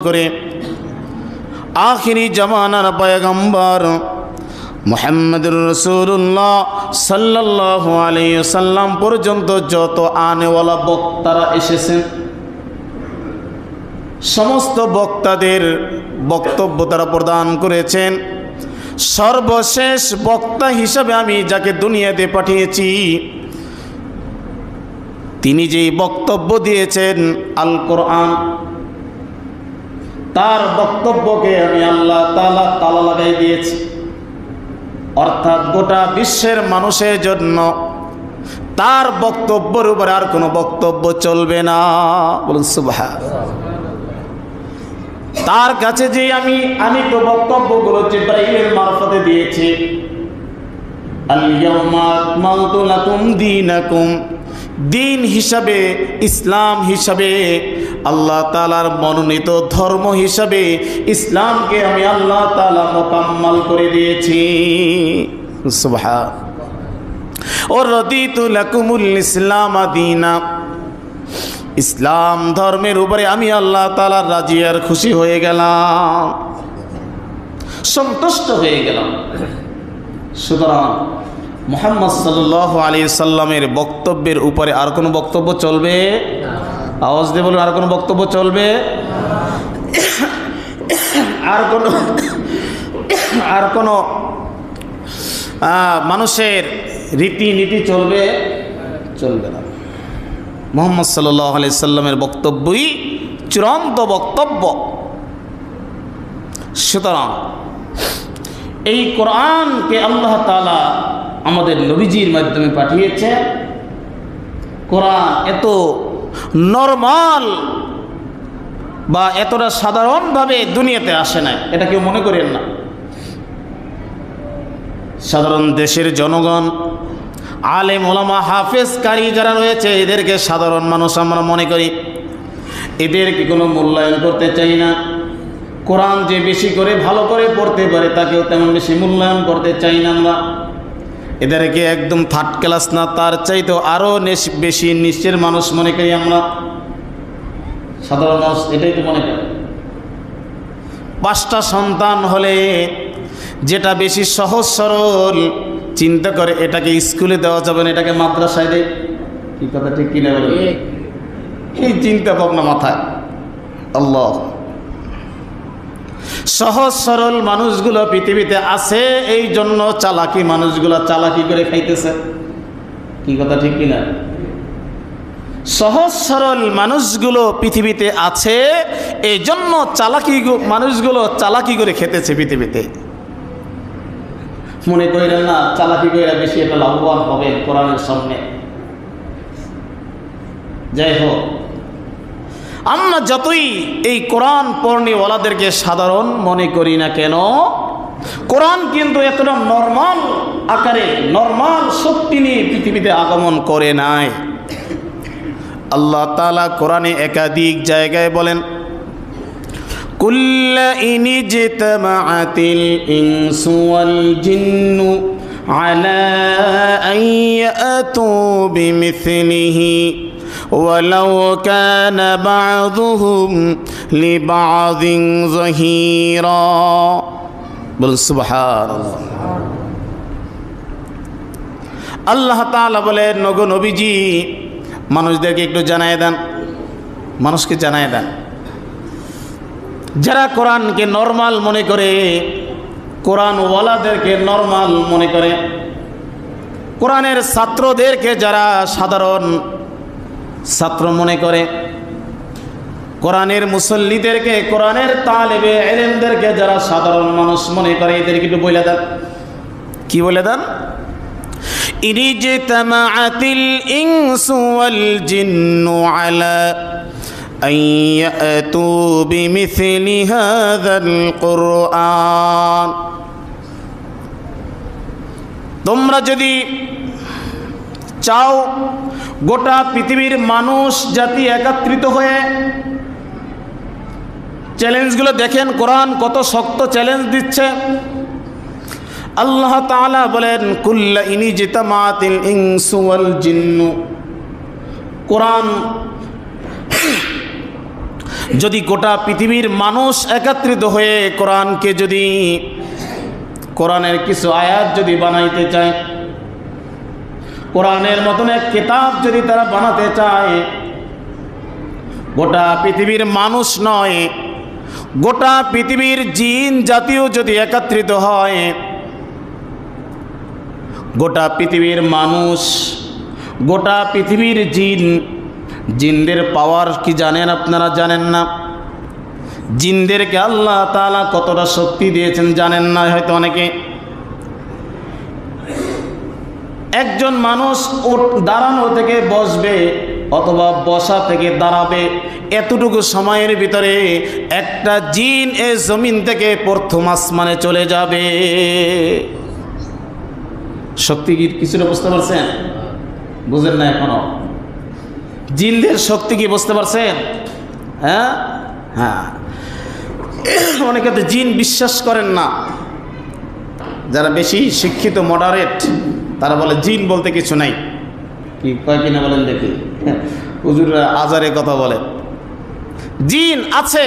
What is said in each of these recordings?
করে আখিরি জামানার পয়গম্বর মুহাম্মদুর রাসূলুল্লাহ সাল্লাল্লাহু আলাইহি ওয়াসাল্লাম পর্যন্ত যত আনেওয়ালা বক্তারা এসেছেন সমস্ত বক্তাদের বক্তব্য তারা প্রদান করেছেন। সর্বশেষ বক্তা হিসেবে আমি যাকে দুনিয়াতে পাঠিয়েছি তিনি যেই বক্তব্য দিয়েছেন আল কোরআন, তার বক্তব্যকে আমি আল্লাহ তাআলা তালা লাগাই দিয়েছি। অর্থাৎ গোটা বিশ্বের মানুষের জন্য তার বক্তব্যের উপরে আর কোনো বক্তব্য চলবে না। বলুন সুবহানাল্লাহ। তার কাছে যে আমি তো বক্তব্যগুলো জিবরাইলের মারফতে দিয়েছি। আল ইয়াউমা আকমালতু লাকুম দীনাকুম, দিন হিসাবে, ইসলাম হিসাবে, আল্লাহ তাআলার মনোনীত ধর্ম হিসাবে ইসলামকে আমি আল্লাহ তাআলা মোকাম্মল করে দিয়েছি। সুবহান। ও রাদিতু লাকুমুল ইসলাম দীনা, ইসলাম ধর্মের উপরে আমি আল্লাহ তাআলার রাজি আর খুশি হয়ে গেলাম, সন্তুষ্ট হয়ে গেলাম। সুতরাং মুহাম্মদ সাল্লাল্লাহু আলাইহি সাল্লামের বক্তব্যের উপরে আর কোনো বক্তব্য চলবে? আওয়াজ দিয়ে বলুন, আর কোনো বক্তব্য চলবে? আর কোনো মানুষের রীতিনীতি চলবে? চলবে না। মুহাম্মদ সাল্লাল্লাহু আলাইহি সাল্লামের বক্তব্যই চূড়ান্ত বক্তব্য। সুতরাং এই কোরআনকে আল্লাহ তাআলা আমাদের নবীজির মাধ্যমে পাঠিয়েছে। কোরআন এত নরমাল বা এতটা সাধারণভাবে দুনিয়াতে আসে না, এটা কেউ মনে করেন না। সাধারণ দেশের জনগণ, আলেম ওলামা হাফেজ কারি যারা রয়েছে এদেরকে সাধারণ মানুষ আমরা মনে করি, এদেরকে কোনো মূল্যায়ন করতে চাই না। কোরআন যে বেশি করে ভালো করে পড়তে পারে তাকেও তেমন বেশি মূল্যায়ন করতে চাই না আমরা। এদেরকে একদম থার্ড ক্লাস না, তার চাইতেও আরও বেশি নিচের মানুষ মনে করি আমরা। সাধারণ মানুষ এটাই তো মনে করে। 5টা সন্তান হলে যেটা বেশি সহজ সরল চিন্তা করে এটাকে স্কুলে দেওয়া যাবে না, এটাকে মাদ্রাসায় দেয়। কি কথা ঠিক কিনা বলে? এই চিন্তা ভাবনা মাথায়। আল্লাহ, সহজ সরল মানুষগুলো পৃথিবীতে আছে, এই জন্য চালাকি মানুষগুলো চালাকি করে খাইতেছে। কি কথা ঠিক কিনা? সহজ সরল মানুষগুলো পৃথিবীতে আছে, এই জন্য চালাকি মানুষগুলো চালাকি করে খেতেছে পৃথিবীতে। মনে করেন না চালাকি করে বেশি একটা লাভবান হবে কোরআনের সামনে। যাই হোক, আমরা যতই এই কোরআন পড়নেওয়ালাদেরকে সাধারণ মনে করি না কেন, কোরআন কিন্তু এতটা নরমাল আকারে, নরমাল শক্তি নিয়ে পৃথিবীতে আগমন করে নাই। আল্লাহ তাআলা কোরআনে একাধিক জায়গায় বলেন, কুল্ল ইনি জিতমাআতিল ইনসু ওয়াল জিন্নু আলা আন ইয়াতু বিমিসলিহি ওয়ালাউ কানা বা'যুহুম লিবা'যিন যাহিরা। বল সুবহানাল্লাহ। আল্লাহ তাআলা বলেন, নগো নবীজি মানুষদেরকে একটু জানায় দেন, মানুষকে জানায় দেন, যারা কোরআনকে নরমাল মনে করে, কোরআনওয়ালাদেরকে নরমাল মনে করে, কোরআনের ছাত্রদেরকে যারা সাধারণ ছাত্র মনে করে, কোরআনের মুসল্লিদেরকে, কোরআনের তালেবে ইলমদেরকে যারা সাধারণ মানুষ মনে করে, এদেরকে একটু বলে দেন। কি বলে দেন? ইজতামাআতিল ইনসু ওয়াল জিন্নু আলা আন ইয়াতু বিমিসলি হাযাল কুরআন। তোমরা যদি চাও গোটা পৃথিবীর মানুষ জাতি একত্রিত হয়ে, চ্যালেঞ্জগুলো দেখেন কোরআন কত শক্ত চ্যালেঞ্জ দিচ্ছে। আল্লাহ তাআলা বলেন, কুল্লা ইনি জিতামাতিল ইনসু ওয়াল জিন্নু। কোরআন যদি গোটা পৃথিবীর মানুষ একত্রিত হয়ে কোরআনকে যদি কোরআনের কিছু আয়াত যদি বানাইতে চায়, কোরআনের মতন এক কিতাব যদি তারা বানাতে চায়, গোটা পৃথিবীর মানুষ নয়, গোটা পৃথিবীর জিন জাতীয় যদি একত্রিত হয়, গোটা পৃথিবীর মানুষ, গোটা পৃথিবীর জিনদের পাওয়ার কি জানেন আপনারা? জানেন না। জিনদেরকে আল্লাহ তাআলা কতটা শক্তি দিয়েছেন জানেন না হয়তো অনেকে। একজন মানুষ দাঁড়ানো থেকে বসবে অথবা বসা থেকে দাঁড়াবে, এতটুকু সময়ের ভিতরে একটা জিন এই জমিন থেকে প্রথম আসমানে চলে যাবে। শক্তি কি কিছুটা বুঝতে পারছেন? বুঝেন না এখনো? জিনদের শক্তি কি বুঝতে পারছেন? হ্যাঁ হ্যাঁ, অনেকে তো জিন বিশ্বাস করেন না। যারা বেশি শিক্ষিত মডারেট তারা বলে জিন বলতে কিছু নাই। কি কয় কিনা বলেন দেখি? হুজুররা আজারে কথা বলে। জিন আছে।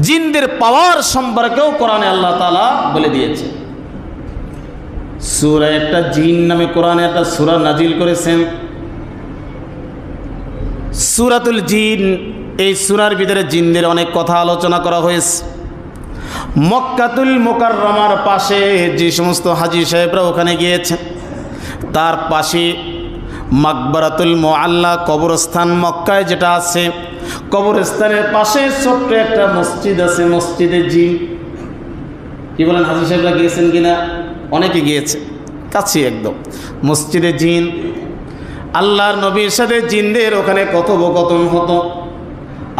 জিনদের পাওয়ার সম্পর্কেও কোরআনে আল্লাহ তাআলা বলে দিয়েছে। সূরা একটা জিন নামে কোরআনে একটা সূরা নাজিল করেছেন, সূরাতুল জিন। এই সূরার ভিতরে জিনদের অনেক কথা আলোচনা করা হয়েছে। মক্কাতুল মুকাররমার পাশে যে সমস্ত হাজী সাহেবরা ওখানে গিয়েছেন, তার পাশে মাকবারাতুল মুআল্লা কবরস্থান মক্কায় যেটা আছে, কবরস্থানের পাশে ছোট্ট একটা মসজিদ আছে, মসজিদে জিন। কি বলেন, হাজী সাহেবরা গিয়েছেন কিনা? অনেকে গিয়েছে, কাছে একদম মসজিদে জিন। আল্লাহর নবীর সাথে জিনদের ওখানে কথোপকথন হতো,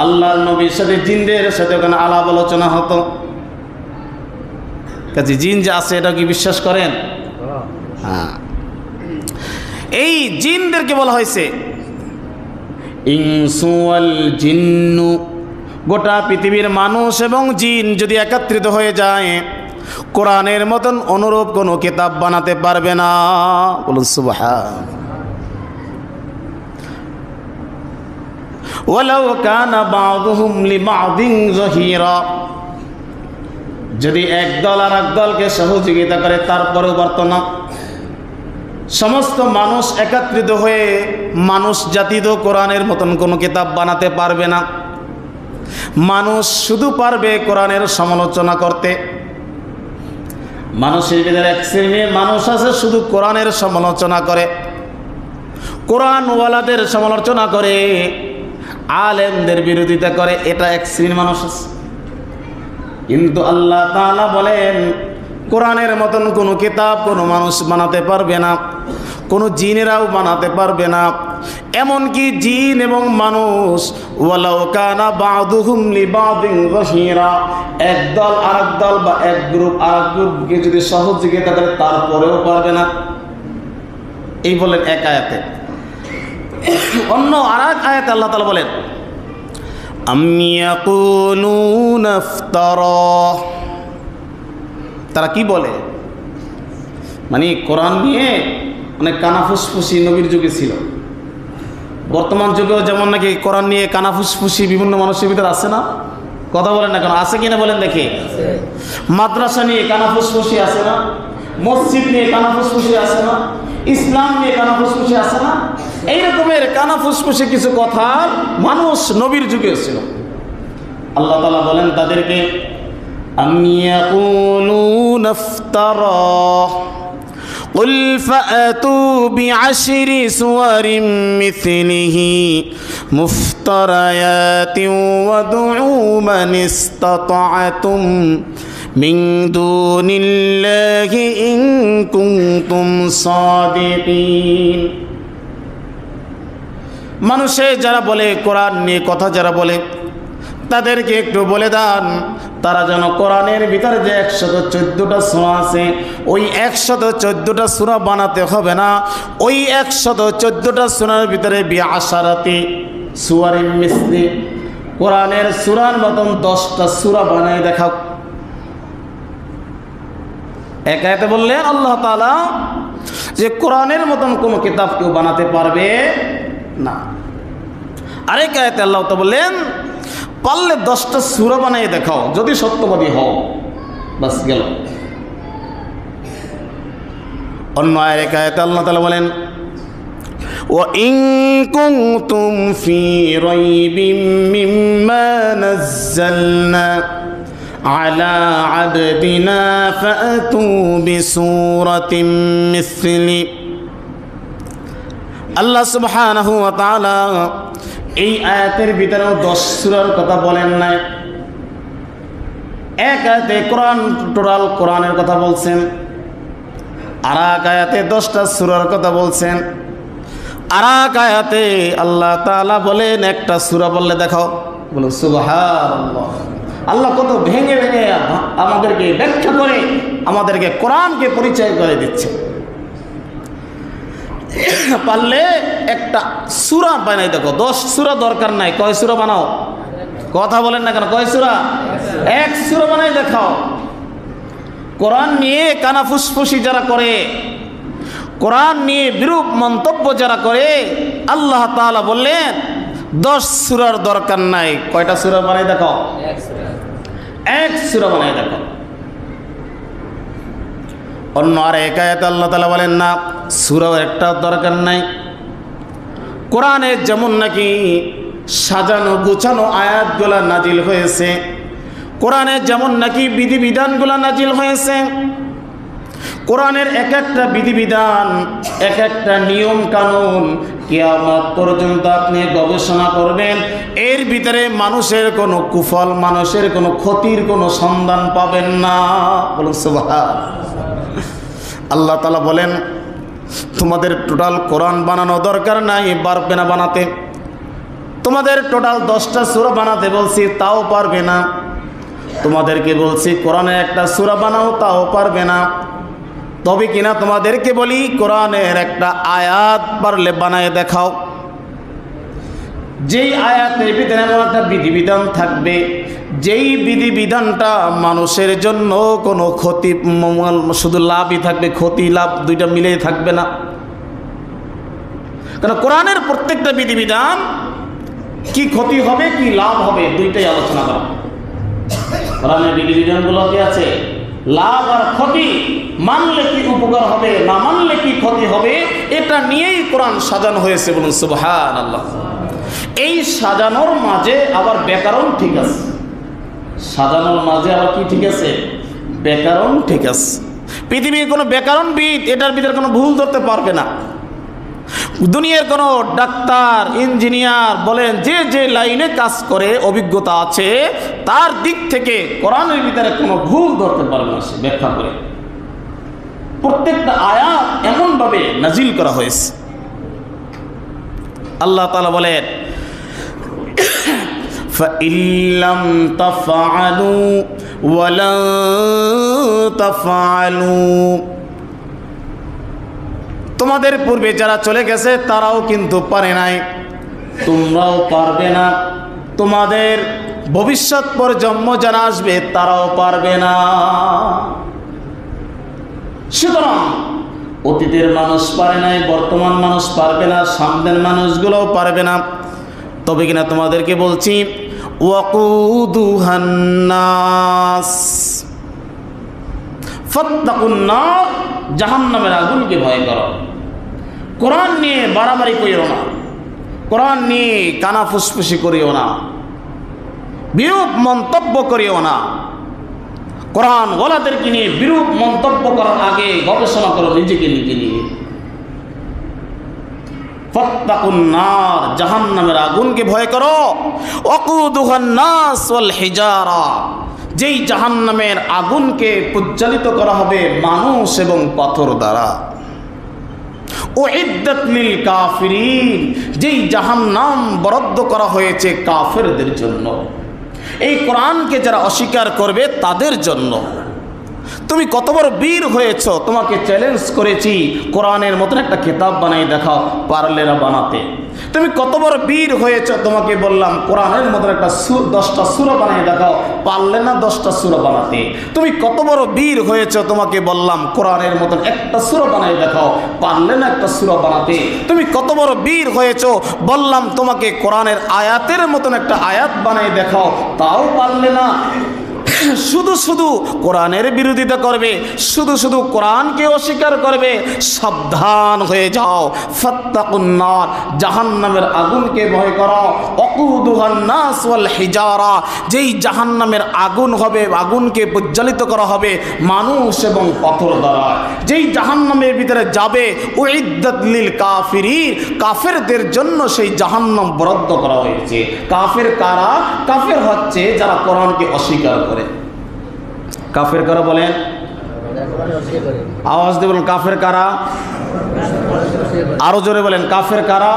আল্লাহর নবীর সাথে জিনদের সাথে ওখানে আলাপ আলোচনা হতো। কাজে জিন যে আছে এটা কি বিশ্বাস করেন? হ্যাঁ, এই জিনদেরকে বলা হয়েছে ইনসু ওয়াল জিন্নু। গোটা পৃথিবীর মানুষ এবং জিন যদি একত্রিত হয়ে যায়, কোরআনের মতন অনুরূপ কোনো কিতাব বানাতে পারবে না। বলুন সুবহান। ওয়ালাউ কানা বাযুহুম লিবাযিন যাহিরা। যদি একদল আর একদলকে সহযোগিতা করে তারপরেও পারত না। সমস্ত মানুষ একত্রিত হয়ে মানুষ জাতি তো কোরআনের মতন কোনো কিতাব বানাতে পারবে না। মানুষ শুধু পারবে কোরআনের সমালোচনা করতে। মানুষের ভিতরে এক শ্রেণীর মানুষ আছে শুধু কোরআনের সমালোচনা করে, কোরআনওয়ালাদের সমালোচনা করে, আলেমদের বিরোধিতা করে। এটা এক শ্রেণীর মানুষ আছে। কিন্তু আল্লাহ তাআলা বলেন কোরআনের মতন কোনো কিতাব কোনো মানুষ বানাতে পারবে না, কোনো জিনেরাও বানাতে পারবে না। এমনকি জিন এবং মানুষ ওয়ালাউ কানা বাযুহুম লিবাযিন যাহিরা, একদল আরেক দল বা এক গ্রুপ আরেক গ্রুপকে যদি সহযোগিতা করে তারপরেও পারবে না। এই বলেন এক আয়াতে। অন্য আরেক আয়াতে আল্লাহ তাআলা বলেন আম ইয়াকুলুনা ইফতারা। তারা কি বলে, মানে কোরআন নিয়ে অনেক কানাফুসফুসি নবীর যুগে ছিল। বর্তমান যুগেও যেমন নাকি কোরআন নিয়ে কানাফুসফুসি বিভিন্ন মানুষের ভিতরে আছে না? কথা বলেন না কেন? আছে কিনা বলেন দেখি। মাদ্রাসা নিয়ে কানাফুসফুসি আছে না? মসজিদ নিয়ে কানাফুসফুসি আছে না? ইসলাম নিয়ে কানাফুসফুসি আছে না? এই রকমের কানাফুসফুসি কিছু কথা মানুষ নবীর যুগে ছিল। আল্লাহ তাআলা বলেন তাদেরকে আম ইয়াকুলুনা ইফতারা قل فأتوا بعشر سور مثله مفتريات وادعوا من استطعتم من دون الله إن كنتم صادقين। মানুষে যারা বলে কোরআন নিয়ে কথা যারা বলে তাদেরকে একটু বলে দেন তারা যেন কোরআনের ভিতরে যে 114টা সূরা আছে ওই 114টা সূরা বানাতে হবে না, ওই 114টা সূরার ভিতরে বিআশারাতি সূরাইন মিসলি, কোরআনের সূরার মতন 10টা সূরা বানায় দেখাও। এক আয়াতে বললেন আল্লাহ তাআলা যে কোরআনের মতন কোনো কিতাব কেউ বানাতে পারবে না। আরেক আয়াতে আল্লাহ তো বললেন পারলে 10টা সূরা বানিয়ে দেখাও যদি সত্যবাদী হও, বাস গেল। অন্য আরেক আয়াতে আল্লাহ তাআলা বলেন وَإِن كُنتُمْ فِي رَيْبٍ مِّمَّا نَزَّلْنَا عَلَى عَبْدِنَا فَأْتُوا بِسُورَةٍ مِّثْلِهِ। আল্লাহ সুবহানাহু ওয়া তাআলা এই আয়াতের ভিতরে 10 সূরার কথা বলেন নাই। এক আয়াতে কোরআন, টোটাল কোরআনের কথা বলছেন, আর এক আয়াতে 10টা সূরার কথা বলছেন, আর এক আয়াতে আল্লাহ তাআলা বলেন একটা সূরা বললে দেখাও। বলো সুবহানাল্লাহ। আল্লাহ কত ভেঙে ভেঙে আমাদেরকে ব্যাখ্যা করে আমাদেরকে কোরআনকে পরিচয় করে দিচ্ছে। পারলে একটা সূরা বানাই দেখো। 10 সূরা দরকার নাই, কয় সূরা বানাও? কথা বলেন না কেন? কয় সূরা? এক সূরা বানাই দেখাও। কোরআন নিয়ে কানা ফুসফুসি যারা করে, কোরআন নিয়ে বিরূপ মন্তব্য যারা করে, আল্লাহ তাআলা বললেন 10 সূরার দরকার নাই। কয়টা সূরা বানাই দেখাও? এক সূরা বানাই দেখাও। অন্য আর এক আয়াতে আল্লাহ তাআলা বলেন না, সূরাও একটা দরকার নাই। কোরআনে যেমন নাকি সাজানো গুছানো আয়াতগুলা নাজিল হয়েছে, কোরআনে যেমন নাকি বিধিবিধানগুলা নাজিল হয়েছে, কোরআনের এক একটা বিধিবিধান, এক একটা নিয়ম কানুন কিয়ামত পর্যন্ত আপনি গবেষণা করবেন, এর ভিতরে মানুষের কোনো কুফল, মানুষের কোনো ক্ষতির কোনো সন্ধান পাবেন না। বলুন সুবহানাল্লাহ। আল্লাহ তাআলা বলেন তোমাদের টোটাল কোরআন বানানো দরকার নাই, পারবে না বানাতে। তোমাদের টোটাল 10টা সূরা বানাতে বলছি, তাও পারবে না। তোমাদেরকে বলছি কোরআনের একটা সূরা বানাও, তাও পারবে না। তবে কিনা তোমাদেরকে বলি কোরআনের একটা আয়াত পারলে বানায় দেখাও, যেই আয়াতের ভিতরে এমন একটা বিধিবিধান থাকবে, যেই বিধিবিধানটা মানুষের জন্য কোনো ক্ষতি, শুধু লাভই থাকবে, ক্ষতি লাভ দুইটা মিলেই থাকবে না। কারণ কোরআনের প্রত্যেকটা বিধিবিধান কি ক্ষতি হবে কি লাভ হবে দুইটাই আলোচনা করা। কোরআনের বিধিবিধানগুলো কি আছে? লাভ আর ক্ষতি, মানলে কি উপকার হবে, না মানলে কি ক্ষতি হবে, এটা নিয়েই কোরআন সাজানো হয়েছে। বলুন সুবহানাল্লাহ। এই সাজানোর মাঝে আবার ব্যাকরণ ঠিক আছে, সাজানোর মাঝে আবার কি ঠিক আছে? ব্যাকরণ ঠিক আছে। পৃথিবীর কোনো ব্যাকরণবিদ এটার ভিতরে কোনো ভুল ধরতে পারবে না। দুনিয়ার কোনো ডাক্তার, ইঞ্জিনিয়ার বলেন, যে যে লাইনে কাজ করে অভিজ্ঞতা আছে, তার দিক থেকে কোরআনের ভিতরে কোনো ভুল ধরতে পারবে না সে ব্যাখ্যা করে। প্রত্যেকটা আয়াত এমনভাবে নাজিল করা হয়েছে। আল্লাহ তাআলা বলেন فَإِن لَّمْ تَفْعَلُوا وَلَن تَفْعَلُوا। তোমাদের পূর্বে যারা চলে গেছে তারাও কিন্তু পারে নাই, তোমরাও পারবে না। তোমাদের ভবিষ্যৎ প্রজন্ম যারা আসবে তারাও পারবে না। সুতরাং অতীতের মানুষ পারে নাই, বর্তমান মানুষ পারবে না, সামনের মানুষগুলোও পারবে না। তবে কিনা তোমাদেরকে বলছি ওয়াকুদুহান নাস ফাত্তাকুন নার, জাহান্নামের আগুনকে ভয় করো। কোরআন নিয়ে বাড়াবাড়ি করিও না, কোরআন নিয়ে কানা ফুসফুসি করিও না, বিরূপ মন্তব্য করিও না। কোরআন ওয়ালাদেরকে নিয়ে বিরূপ মন্তব্য করার আগে গবেষণা করো নিজেকে নিজে নিয়ে। ফাত্তাকুন নার, জাহান্নামের আগুনকে ভয় করো। ওয়াকুদুহান নাস ওয়াল হিজারা, যেই জাহান্নামের আগুনকে প্রজ্বালিত করা হবে মানুষ এবং পাথর দ্বারা। উইদ্দাত লিল কাফিরিন, যেই জাহান্নাম বরাদ্দ করা হয়েছে কাফেরদের জন্য। এই কোরআনকে যারা অস্বীকার করবে তাদের জন্য। তুমি কত বড় বীর হয়েছ, তোমাকে চ্যালেঞ্জ করেছি কোরআনের মতন একটা কিতাব বানিয়ে দেখাও, পারলে না বানাতে। তুমি কত বড় বীর হয়েছ, তোমাকে বললাম কোরআনের মতন একটা 10টা সূরা বানিয়ে দেখাও, পারলে না 10টা সূরা বানাতে। তুমি কত বড় বীর হয়েছ, তোমাকে বললাম কোরআনের মতন একটা সূরা বানিয়ে দেখাও, পারলে না একটা সূরা বানাতে। তুমি কত বড় বীর হয়েছ, বললাম তোমাকে কোরআনের আয়াতের মতন একটা আয়াত বানিয়ে দেখাও, তাও পারলে না। শুধু শুধু কোরআনের বিরোধিতা করবে, শুধু শুধু কোরআনকে অস্বীকার করবে। সাবধান হয়ে যাও, ফাত্তাকুন নার, জাহান্নামের আগুনকে ভয় করো। ওয়াকুদুহান নাস ওয়াল হিজারা, যেই জাহান্নামের আগুন হবে, আগুনকে প্রজ্বলিত করা হবে মানুষ এবং পাথর দ্বারা। যেই জাহান্নামের ভিতরে যাবে, উইদ্দাত লিল কাফিরিন, কাফেরদের জন্য সেই জাহান্নাম বরাদ্দ করা হয়েছে। কাফের কারা? কাফের হচ্ছে যারা কোরআনকে অস্বীকার করে। কাফের কারা বলেন? আওয়াজ দিয়ে বলেন, কাফের কারা? আরো জোরে বলেন, কাফের কারা?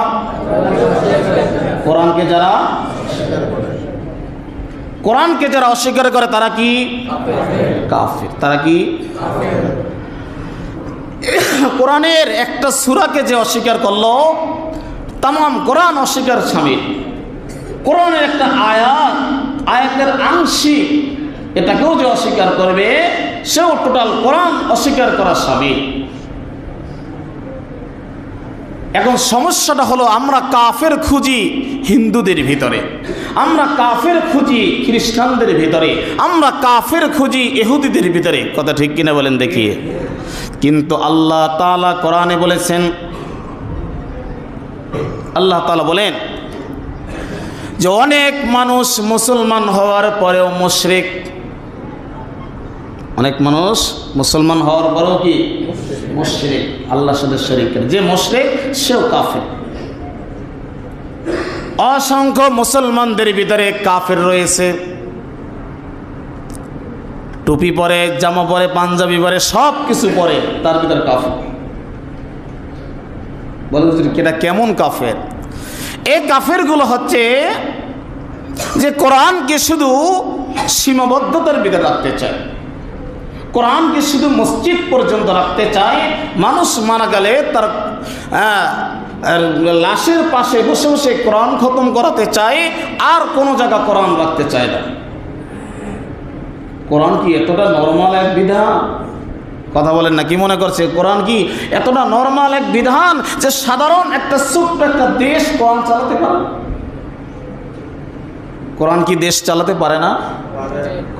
কোরআনকে যারা অস্বীকার করে তারা কি? কাফের। তারা কি? কোরআনের একটা সূরাকে যে অস্বীকার করলো, তামাম কোরআন অস্বীকার শামিল। কোরআনের একটা আয়াতের আংশিক এটাকেও যে অস্বীকার করবে, সেও টোটাল কোরআন অস্বীকার করা শামিল। এখন সমস্যাটা হলো, আমরা কাফের খুঁজি হিন্দুদের ভিতরে, আমরা কাফের খুঁজি খ্রিস্টানদের ভিতরে, আমরা কাফের খুঁজি ইহুদিদের ভিতরে। কথা ঠিক কিনা বলেন দেখি? কিন্তু আল্লাহ তাআলা কোরআনে বলেছেন, আল্লাহ তাআলা বলেন যে অনেক মানুষ মুসলমান হওয়ার পরেও মুশরিক। অনেক মানুষ মুসলমান হওয়ার পরেও কি? মুশরিক, আল্লাহর সাথে শরীক করে। যে মুশরিক সেও কাফের। অসংখ্য মুসলমানদের ভিতরে কাফের রয়েছে। টুপি পরে, জামা পরে, পাঞ্জাবি পরে, সব কিছু পরে, তার ভিতরে কাফের। বলেন এটা কেমন কাফের? এই কাফেরগুলো হচ্ছে যে কোরআনকে শুধু সীমাবদ্ধতার ভিতরে রাখতে চায়, কোরআনকে শুধু মসজিদ পর্যন্ত রাখতে চায়। মানুষ মারা গেলে তার লাশের পাশে বসে বসে কোরআন খতম করাতে চায়, আর কোনো জায়গা কোরআন রাখতে চায় না। কোরআন কি এতটা নরমাল এক বিধান? কথা বলেন না, কি মনে করছে কোরআন কি এতটা নরমাল এক বিধান যে সাধারণ একটা ছোট্ট একটা দেশ কোরআন চালাতে পারে? কোরআন কি দেশ চালাতে পারে না?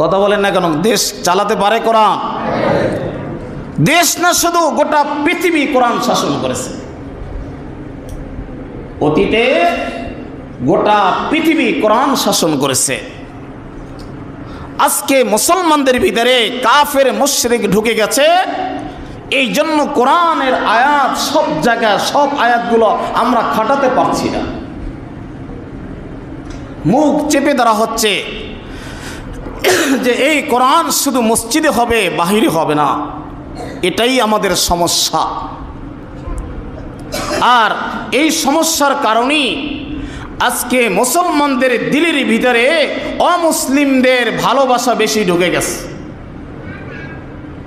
কথা বলেন না কেন? দেশ চালাতে পারে কোরআন। দেশ না, শুধু গোটা পৃথিবী কোরআন শাসন করেছে। অতীতে গোটা পৃথিবী কোরআন শাসন করেছে। আজকে মুসলমানদের ভিতরে কাফের মুশরিক ঢুকে গেছে। এই জন্য কোরআনের আয়াত সব জায়গায়, সব আয়াতগুলো আমরা খাটাতে পারছি না, মুখ চেপে ধরা হচ্ছে যে এই কোরআন শুধু মসজিদে হবে, বাহিরে হবে না। এটাই আমাদের সমস্যা। আর এই সমস্যার কারণেই আজকে মুসলমানদের দিলের ভিতরে অমুসলিমদের ভালোবাসা বেশি ঢুকে গেছে।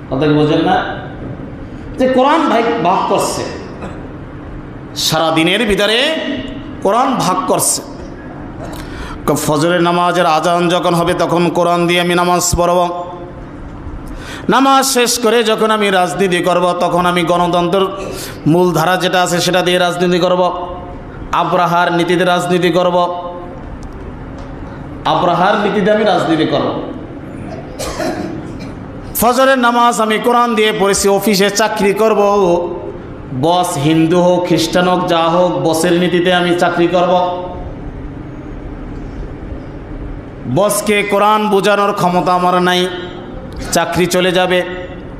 কথা বোঝেন না? যে কোরআন ভাগ করছে, সারা দিনের ভিতরে কোরআন ভাগ করছে। ফজরের নামাজের আজান যখন হবে তখন কোরআন দিয়ে আমি নামাজ পড়ব। নামাজ শেষ করে যখন আমি রাজনীতি করব, তখন আমি গণতন্ত্রের মূলধারা যেটা আছে সেটা দিয়ে রাজনীতি করব। আব্রাহার নীতিতে রাজনীতি করব, আব্রাহার নীতিতে আমি রাজনীতি করব। ফজরের নামাজ আমি কোরআন দিয়ে পড়েছি। অফিসে চাকরি করব, বস হিন্দু হোক, খ্রিস্টান হোক, যা হোক, বসের নীতিতে আমি চাকরি করব। বসকে কোরআন বোঝানোর ক্ষমতা আমার নাই, চাকরি চলে যাবে।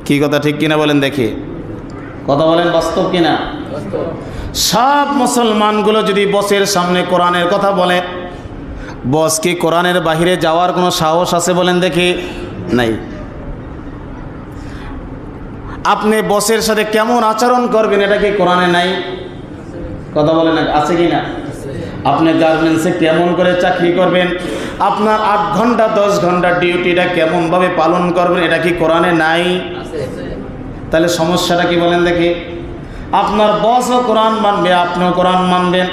কি কথা ঠিক কিনা বলেন দেখি? কথা বলেন, বাস্তব কিনা? সব মুসলমানগুলো যদি বসের সামনে কোরআনের কথা বলে, বস কি কোরআনের বাহিরে যাওয়ার কোনো সাহস আছে বলেন দেখি? নাই। আপনি বসের সাথে কেমন আচরণ করবেন এটা কি কোরআনে নাই? কথা বলেন, আছে কি না? আপনি গার্মেন্টসে কেমন করে চাকরি করবেন, আপনার 8 ঘন্টা 10 ঘন্টা ডিউটিটা কেমনভাবে পালন করবেন, এটা কি কোরআনে নাই? তাহলে সমস্যাটা কি বলেন দেখি? আপনার বসও কোরআন মানবে, আপনিও কোরআন মানবেন,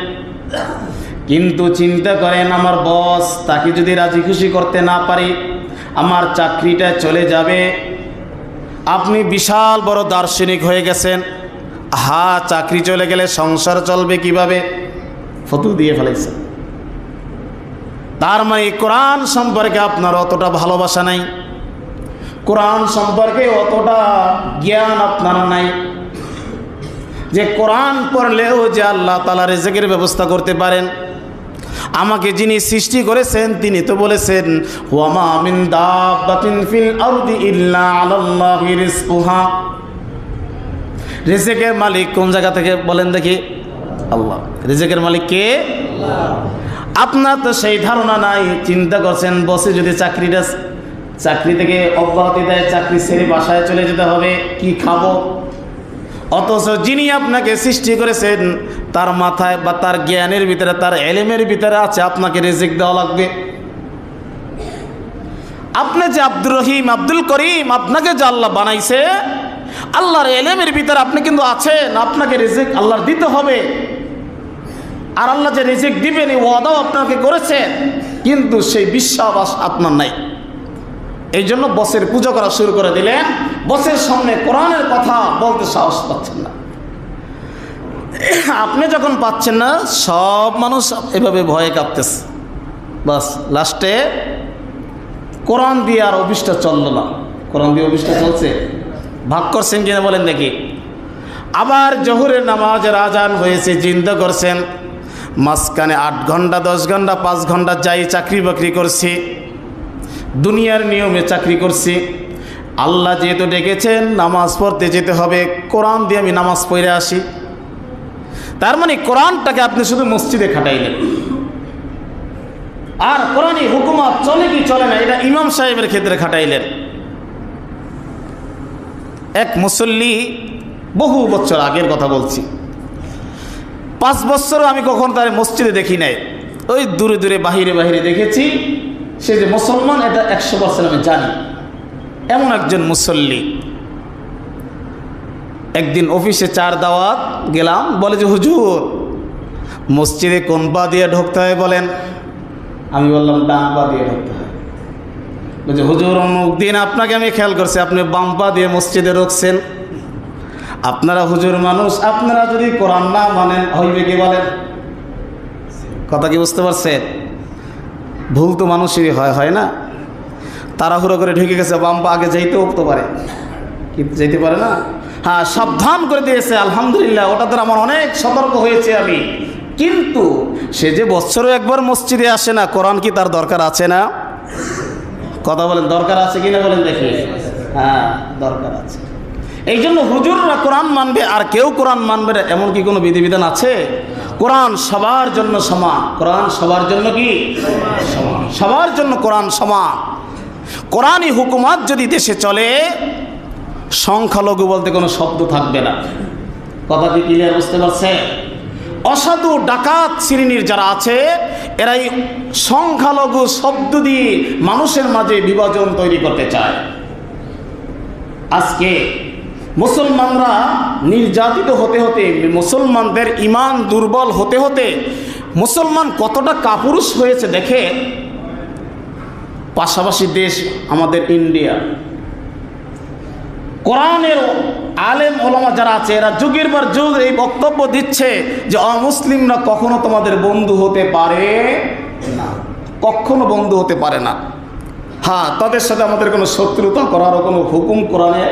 কিন্তু চিন্তা করেন আমার বস, তাকে যদি রাজি খুশি করতে না পারি আমার চাকরিটা চলে যাবে। আপনি বিশাল বড় দার্শনিক হয়ে গেছেন, চাকরি চলে গেলে সংসার চলবে কিভাবে, ফতু দিয়ে ফেলেছেন। তার মানে কোরআন সম্পর্কে আপনার অতটা ভালোবাসা নাই, কোরআন সম্পর্কে অতটা জ্ঞান আপনার নাই যে কোরআন পড়লেও যে আল্লাহ তাআলা রিজিকের ব্যবস্থা করতে পারেন। আমাকে যিনি সৃষ্টি করেছেন তিনি তো বলেছেন, ওয়া মা মিন দাব্বাতিন ফিল আরদি ইল্লা আলাল্লাহি রিজকুহা। রিজিকের মালিক কোন জায়গা থেকে বলেন দেখি? আল্লাহ। রিজিকের মালিক কে? আল্লাহ। আপনার তো সেই ধারণা নাই। চিন্তা করছেন বসে যদি চাকরি থেকে অব্যাহতি দেয়, চাকরি ছেড়ে বাসায় চলে যেতে হবে, কি খাবো? অথচ যিনি আপনাকে সৃষ্টি করেছেন তার মাথায় বা তার জ্ঞানের ভিতরে, তার এলেমের ভিতরে আছে আপনাকে রিজিক দেওয়া লাগবে। আপনি যে আব্দুর রহিম, আব্দুল করিম, আপনাকে যে আল্লাহ বানাইছে, আল্লাহর এলেমের ভিতরে আপনি কিন্তু আছেন, আপনাকে রিজিক আল্লাহর দিতে হবে। আর আল্লাহ যে রিজিক দিবেন এই ওয়াদাও আপনাকে করেছেন, কিন্তু সেই বিশ্বাস আপনার নাই। এই জন্য বসের পূজা করা শুরু করে দিলেন, বসের সামনে কোরআনের কথা বলতে সাহস পাচ্ছেন না। আপনি যখন পাচ্ছেন না, সব মানুষ এভাবে ভয়ে কাঁপতেছে। বাস লাস্টে কোরআন দিয়ে আর অফিসটা চললো না। কোরআন দিয়ে অফিসটা চলছে, ভাগ করছেন কিনা বলেন দেখি? আবার জোহরের নামাজের আজান হয়েছে, চিন্তা করছেন মাঝখানে 8 ঘন্টা 10 ঘন্টা 5 ঘন্টা যাই চাকরি বাকরি করছি, দুনিয়ার নিয়মে চাকরি করছি, আল্লাহ যেহেতু ডেকেছেন নামাজ পড়তে যেতে হবে, কোরআন দিয়ে আমি নামাজ পড়ে আসি। তার মানে কোরআনটাকে আপনি শুধু মসজিদে খাটাইলেন, আর কোরআনী হুকুমত চলে কি চলে না এটা ইমাম সাহেবের ক্ষেত্রে খাটাইলেন। এক মুসল্লি, বহু বছর আগের কথা বলছি, 5 বছরও আমি কখনো তার মসজিদে দেখি নাই, ওই দূরে দূরে বাহিরে বাহিরে দেখেছি। সে যে মুসলমান এটা 100% আমি জানি। এমন একজন মুসল্লি, একদিন অফিসে 4 দাওয়াত গেলাম, বলে যে হুজুর মসজিদে কোন পা দিয়ে ঢুকতে হয় বলেন? আমি বললাম ডান পা দিয়ে ঢুকতে হয়। বলছে হুজুর অমুক দিন আপনাকে আমি খেয়াল করছি আপনি বাম পা দিয়ে মসজিদে ঢুকছেন। আপনারা হুজুর মানুষ, আপনারা যদি কোরআন না মানেন হইবে কি বলেন? কথা কি বুঝতে পারছেন? ভুল তো মানুষেরই হয় না? তাড়াহুড়ো করে ঢুকে গেছে, বাম পা আগে যাইতেও তো পারে, কিন্তু যেতে পারে না। সাবধান করে দিয়েছে, আলহামদুলিল্লাহ, ওটা তো আমার অনেক সতর্ক হয়েছে আমি। কিন্তু সে যে বছরে একবার মসজিদে আসে না, কোরআন কি তার দরকার আছে না? কথা বলেন, দরকার আছে কিনা বলেন দেখি? দরকার আছে। এই জন্য হুজুররা কোরআন মানবে আর কেউ কোরআন মানবে না এমন কি কোনো বিধিবিধান আছে? কোরআন সবার জন্য সমান। কোরআন সবার জন্য কি সমান? সবার জন্য কোরআন সমান। কোরআনই হুকুমত যদি দেশে চলে, সংখ্যালঘু বলতে কোনো শব্দ থাকবে না। কথা কি ক্লিয়ার বুঝতে পারছে? অসাধু ডাকাত শ্রেণীর যারা আছে, এরাই সংখ্যালঘু শব্দ দিয়ে মানুষের মাঝে বিভাজন তৈরি করতে চায়। আজকে মুসলমানরা নির্যাতিত হতে হতে, মুসলমানদের ঈমান দুর্বল হতে হতে মুসলমান কতটা কাপুরুষ হয়েছে দেখে। পাশাপাশি দেশ আমাদের ইন্ডিয়া, কোরআনের আলেম ওলামা যারা আছে, এরা যুগের পর যুগ এই বক্তব্য দিচ্ছে যে অমুসলিমরা কখনো তোমাদের বন্ধু হতে পারে না, কখনো বন্ধু হতে পারে না। তাদের সাথে আমাদের কোনো শত্রুতা করারও কোনো হুকুম কোরআনে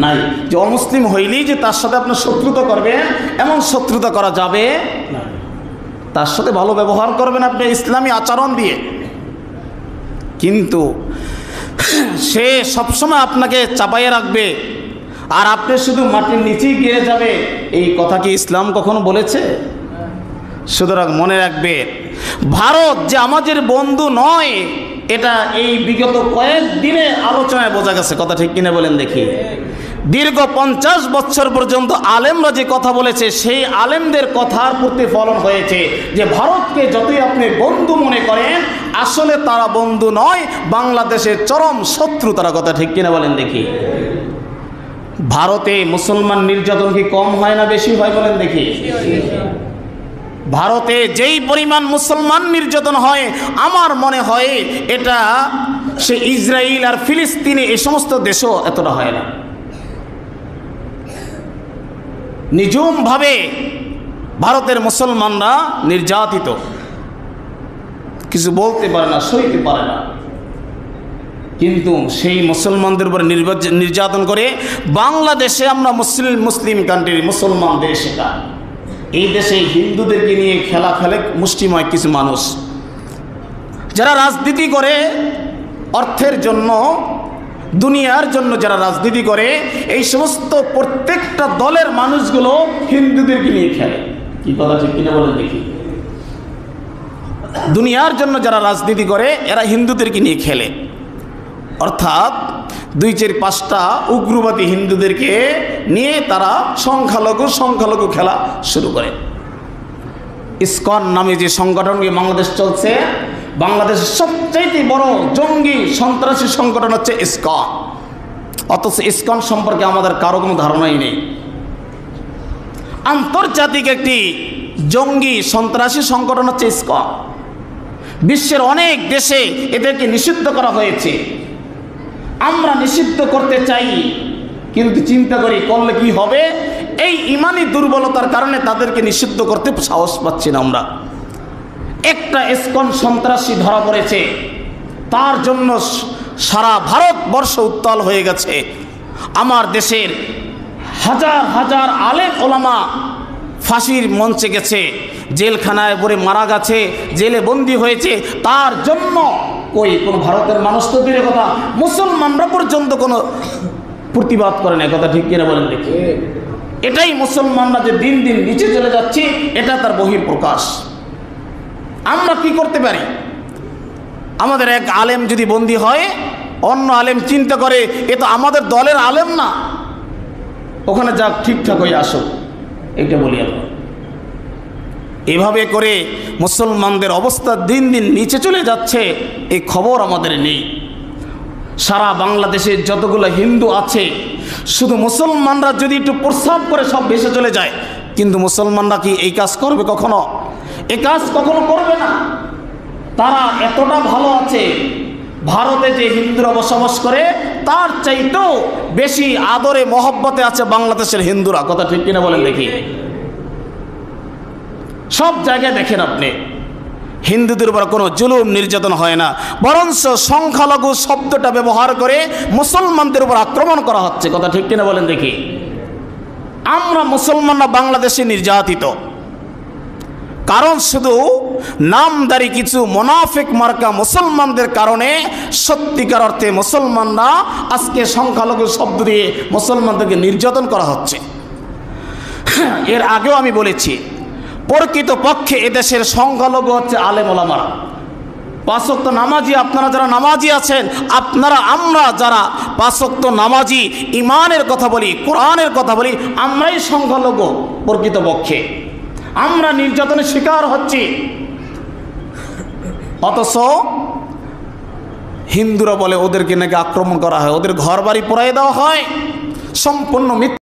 নাই, যে অমুসলিম হইলেই যে তার সাথে আপনার শত্রুতা করবেন, এমন শত্রুতা করা যাবে না। তার সাথে ভালো ব্যবহার করবেন আপনি ইসলামী আচরণ দিয়ে, কিন্তু সে সবসময় আপনাকে চাপাইয়ে রাখবে আর আপনি শুধু মাটির নিচেই গিয়ে যাবে। এই কথা কি ইসলাম কখনো বলেছে? সুতরাং মনে রাখবে, ভারত যে আমাদের বন্ধু নয়, এটা এই বিগত কয়েক দিনের আলোচনায় বোঝা গেছে। কথা ঠিক কিনা বলেন দেখি? দীর্ঘ 50 বছর পর্যন্ত আলেমরা যে কথা বলেছে, সেই আলেমদের কথার প্রতিফলন হয়েছে যে ভারতকে যতই আপনি বন্ধু মনে করেন, আসলে তারা বন্ধু নয়, বাংলাদেশের চরম শত্রু তারা। কথা ঠিক কিনা বলেন দেখি? ভারতে মুসলমান নির্যাতন কি কম হয় না বেশি হয় বলেন দেখি? ভারতে যেই পরিমাণ মুসলমান নির্যাতন হয়, আমার মনে হয় এটা সে ইসরায়েল আর ফিলিস্তিনে এই সমস্ত দেশও এতটা হয় না। নিঝুমভাবে ভারতের মুসলমানরা নির্যাতিত, কিছু বলতে পারে না, সইতে পারে না, কিন্তু সেই মুসলমানদের উপরে নির্যাতন করে বাংলাদেশে আমরা মুসলিম কান্ট্রি, মুসলমান দেশ, এটা এই দেশে হিন্দুদেরকে নিয়ে খেলা খেলে মুষ্টিময় কিছু মানুষ, যারা রাজনীতি করে অর্থের জন্য, দুনিয়ার জন্য যারা রাজনীতি করে, এই সমস্ত প্রত্যেকটা দলের মানুষগুলো হিন্দুদেরকে নিয়ে খেলে। কি কথা ঠিক কিনা বলেন দেখি? দুনিয়ার জন্য যারা রাজনীতি করে এরা হিন্দুদেরকে নিয়ে খেলে, অর্থাৎ 2-4-5টা উগ্রবাদী হিন্দুদেরকে নিয়ে তারা সংখ্যালঘু খেলা শুরু করে। ইসকন নামে যে সংগঠনকে বাংলাদেশ চলছে, বাংলাদেশের সবচাইতে বড় জঙ্গি সন্ত্রাসী সংগঠন হচ্ছে ইসকন, অথচ ইসকন সম্পর্কে আমাদের কারো কোনো ধারণাই নেই। আন্তর্জাতিক একটি জঙ্গি সন্ত্রাসী সংগঠন হচ্ছে ইসকন। বিশ্বের অনেক দেশে এদেরকে নিষিদ্ধ করা হয়েছে। আমরা নিষিদ্ধ করতে চাই, কিন্তু চিন্তা করি করলে কি হবে, এই ইমানি দুর্বলতার কারণে তাদেরকে নিষিদ্ধ করতে সাহস পাচ্ছি না আমরা। একটা ইসকন সন্ত্রাসী ধরা পড়েছে, তার জন্য সারা ভারতবর্ষ উত্তাল হয়ে গেছে। আমার দেশের হাজার হাজার আলেম ওলামা ফাঁসির মঞ্চে গেছে, জেলখানায় পড়ে মারা গেছে, জেলে বন্দী হয়েছে। তার জন্য কোনো ভারতের মানুষ তো দূরের কথা, মুসলমানরা পর্যন্ত কোনো প্রতিবাদ করে না। কথা ঠিক কিনা বলেন দেখি? এটাই মুসলমানরা যে দিন দিন নিচে চলে যাচ্ছে, এটা তার বহিঃপ্রকাশ। আমরা কি করতে পারি? আমাদের এক আলেম যদি বন্দী হয়, অন্য আলেম চিন্তা করে এ তো আমাদের দলের আলেম না, ওখানে যাক ঠিকঠাক হয়ে আসো, এটা বলি আমরা। এভাবে করে মুসলমানদের অবস্থা দিন দিন নিচে চলে যাচ্ছে, এই খবর আমাদের নেই। সারা বাংলাদেশে যতগুলো হিন্দু আছে, শুধু মুসলমানরা যদি একটু প্রস্রাব করে সব ভেসে চলে যায়, কিন্তু মুসলমানরা কি এই কাজ করবে? কখনো এই কাজ কখনো করবে না। তারা এতটা ভালো আছে, ভারতে যে হিন্দুরা বসবাস করে তার চাইতেও বেশি আদরে মহব্বতে আছে বাংলাদেশের হিন্দুরা। কথা ঠিক কিনা বলেন দেখি? সব জায়গায় দেখেন আপনি, হিন্দুদের উপর কোনো জুলুম নির্যাতন হয় না, বরঞ্চ সংখ্যালঘু শব্দটা ব্যবহার করে মুসলমানদের উপর আক্রমণ করা হচ্ছে। কথা ঠিক কিনা বলেন দেখি? আমরা মুসলমানরা বাংলাদেশে নির্যাতিত, কারণ শুধু নামদারি কিছু মুনাফিক মার্কা মুসলমানদের কারণে সত্যিকার অর্থে মুসলমানরা আজকে সংখ্যালঘু শব্দ দিয়ে মুসলমানদেরকে নির্যাতন করা হচ্ছে। এর আগেও আমি বলেছি, প্রকৃত পক্ষে এদেশের সংখ্যালঘু হচ্ছে আলেম ওলামারা। 5 ওয়াক্ত নামাজি, আপনারা যারা নামাজি আছেন, আমরা যারা 5 ওয়াক্ত নামাজি, ইমানের কথা বলি, কোরআনের কথা বলি, আমরাই সংখ্যালঘু প্রকৃত পক্ষে। আমরা নির্যাতনের শিকার হচ্ছি, অথচ হিন্দুরা বলে ওদেরকে নাকি আক্রমণ করা হয়, ওদের ঘর বাড়ি পোড়াই দেওয়া হয়। সম্পূর্ণ মিথ্যা।